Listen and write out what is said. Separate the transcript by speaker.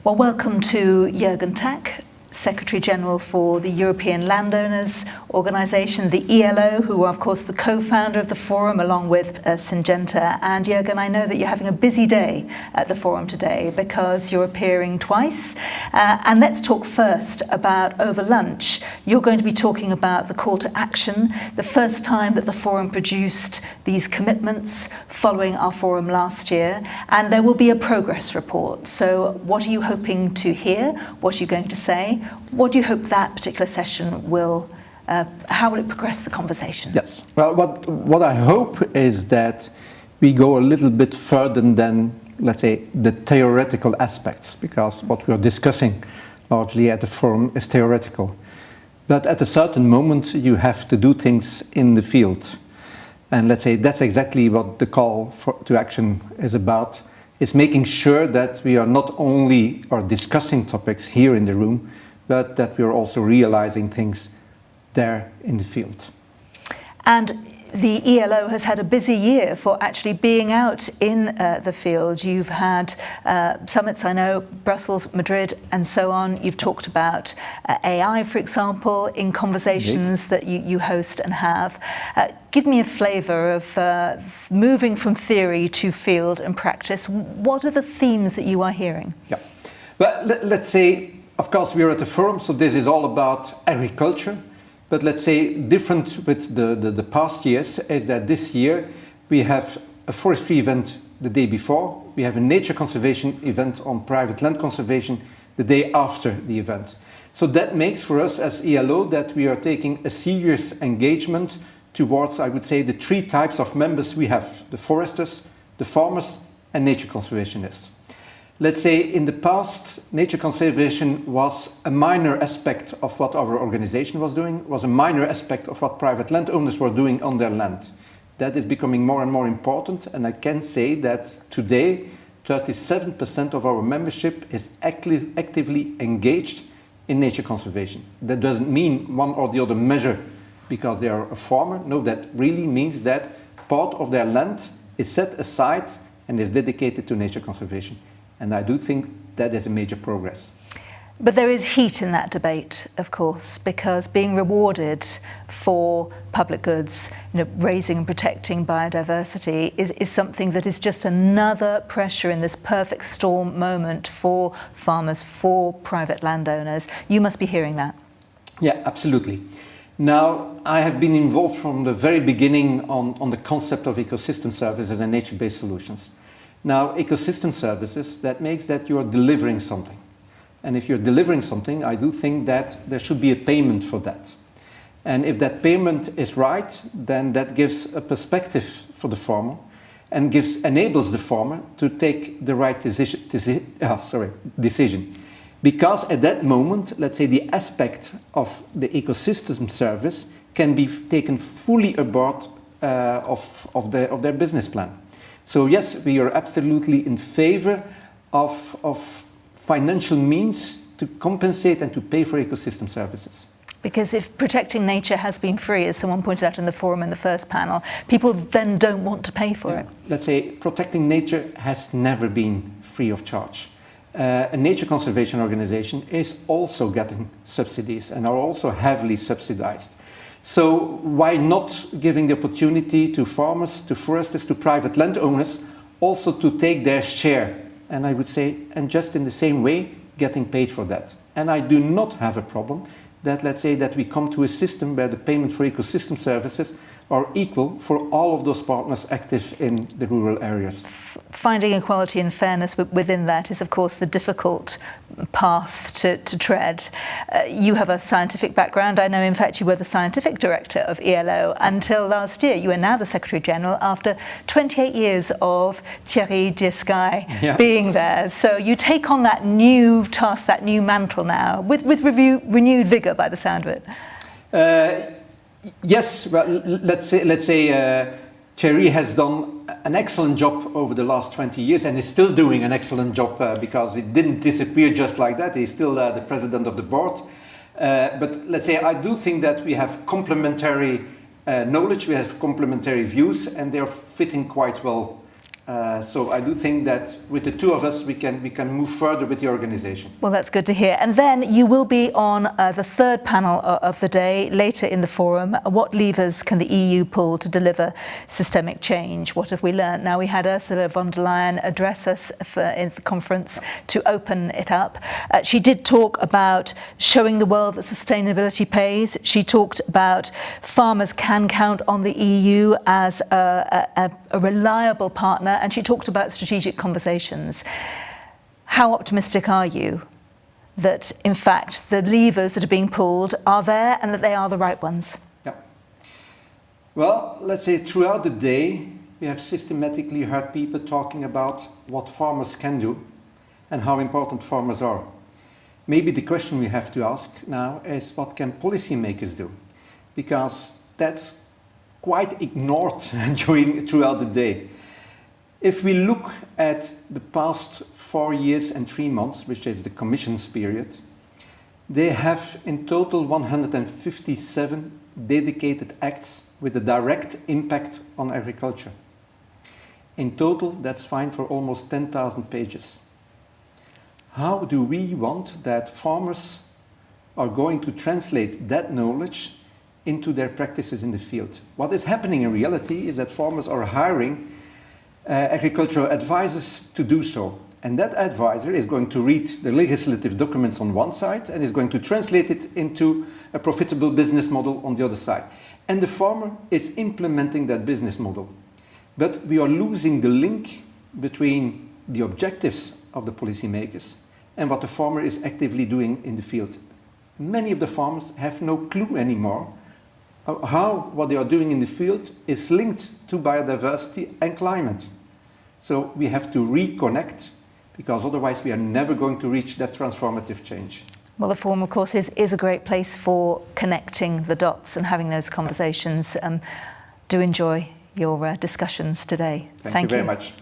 Speaker 1: Well, welcome to Jurgen Tack, Secretary General for the European Landowners Organisation, the ELO, who are of course the co-founder of the forum along with Syngenta. And Jurgen, I know that you're having a busy day at the forum today because you're appearing twice. And let's talk first about over lunch. You're going to be talking about the call to action, the first time that the forum produced these commitments following our forum last year. And there will be a progress report. So what are you hoping to hear? What are you going to say? What do you hope that particular session will, how will it progress the conversation?
Speaker 2: Yes, well, what I hope is that we go a little bit further than, let's say, the theoretical aspects, because what we are discussing largely at the forum is theoretical. But at a certain moment, you have to do things in the field. And let's say that's exactly what the call to action is about, is making sure that we are not only discussing topics here in the room, but that we are also realizing things there in the field.
Speaker 1: And the ELO has had a busy year for actually being out in the field. You've had summits, I know, Brussels, Madrid, and so on. You've talked about AI, for example, in conversations that you host and have. Give me a flavour of moving from theory to field and practice. What are the themes that you are hearing?
Speaker 2: Yeah. Well, let's say, of course, we are at the forum, so this is all about agriculture. But let's say different with the past years is that this year we have a forestry event the day before. We have a nature conservation event on private land conservation the day after the event. So that makes for us as ELO that we are taking a serious engagement towards, I would say, the three types of members we have: the foresters, the farmers, and nature conservationists. Let's say in the past, nature conservation was a minor aspect of what our organization was doing, was a minor aspect of what private landowners were doing on their land. That is becoming more and more important, and I can say that today 37% of our membership is actively engaged in nature conservation. That doesn't mean one or the other measure because they are a farmer. No, that really means that part of their land is set aside and is dedicated to nature conservation. And I do think that is a major progress.
Speaker 1: But there is heat in that debate, of course, because being rewarded for public goods, raising and protecting biodiversity is something that is just another pressure in this perfect storm moment for farmers, for private landowners. You must be hearing that.
Speaker 2: Yeah, absolutely. Now, I have been involved from the very beginning on the concept of ecosystem services and nature-based solutions. Now, ecosystem services, that makes that you are delivering something. And if you're delivering something, I do think that there should be a payment for that. And if that payment is right, then that gives a perspective for the farmer and enables the farmer to take the right decision. Because at that moment, let's say the aspect of the ecosystem service can be taken fully aboard of their business plan. So yes, we are absolutely in favor of financial means to compensate and to pay for ecosystem services.
Speaker 1: Because if protecting nature has been free, as someone pointed out in the forum in the first panel, people then don't want to pay for it.
Speaker 2: Let's say protecting nature has never been free of charge. A nature conservation organization is also getting subsidies and are also heavily subsidized. So why not giving the opportunity to farmers, to foresters, to private landowners also to take their share? And I would say, and just in the same way, getting paid for that. And I do not have a problem that, let's say, that we come to a system where the payment for ecosystem services are equal for all of those partners active in the rural areas.
Speaker 1: Finding equality and fairness within that is, of course, the difficult path to tread. You have a scientific background. I know, in fact, you were the scientific director of ELO until last year. You are now the Secretary General after 28 years of Thierry Descailles being there. So you take on that new task, that new mantle now, with renewed vigour by the sound of it.
Speaker 2: Yes, well, let's say Thierry has done an excellent job over the last 20 years and is still doing an excellent job because it didn't disappear just like that. He's still the president of the board. But let's say I do think that we have complementary knowledge, we have complementary views, and they're fitting quite well So I do think that with the two of us, we can move further with the organization.
Speaker 1: Well, that's good to hear. And then you will be on the third panel of the day later in the forum. What levers can the EU pull to deliver systemic change? What have we learned? Now, we had Ursula von der Leyen address us in the conference to open it up. She did talk about showing the world that sustainability pays. She talked about farmers can count on the EU as a reliable partner, and she talked about strategic conversations. How optimistic are you that, in fact, the levers that are being pulled are there and that they are the right ones?
Speaker 2: Yeah. Well, let's say throughout the day, we have systematically heard people talking about what farmers can do and how important farmers are. Maybe the question we have to ask now is, what can policymakers do? Because that's quite ignored throughout the day. If we look at the past 4 years and 3 months, which is the Commission's period, they have in total 157 dedicated acts with a direct impact on agriculture. In total, that's fine for almost 10,000 pages. How do we want that farmers are going to translate that knowledge into their practices in the field? What is happening in reality is that farmers are hiring agricultural advisors to do so. And that advisor is going to read the legislative documents on one side and is going to translate it into a profitable business model on the other side. And the farmer is implementing that business model. But we are losing the link between the objectives of the policymakers and what the farmer is actively doing in the field. Many of the farmers have no clue anymore how what they are doing in the field is linked to biodiversity and climate. So we have to reconnect, because otherwise we are never going to reach that transformative change.
Speaker 1: Well, the forum, of course, is a great place for connecting the dots and having those conversations. Do enjoy your discussions today.
Speaker 2: Thank you very much.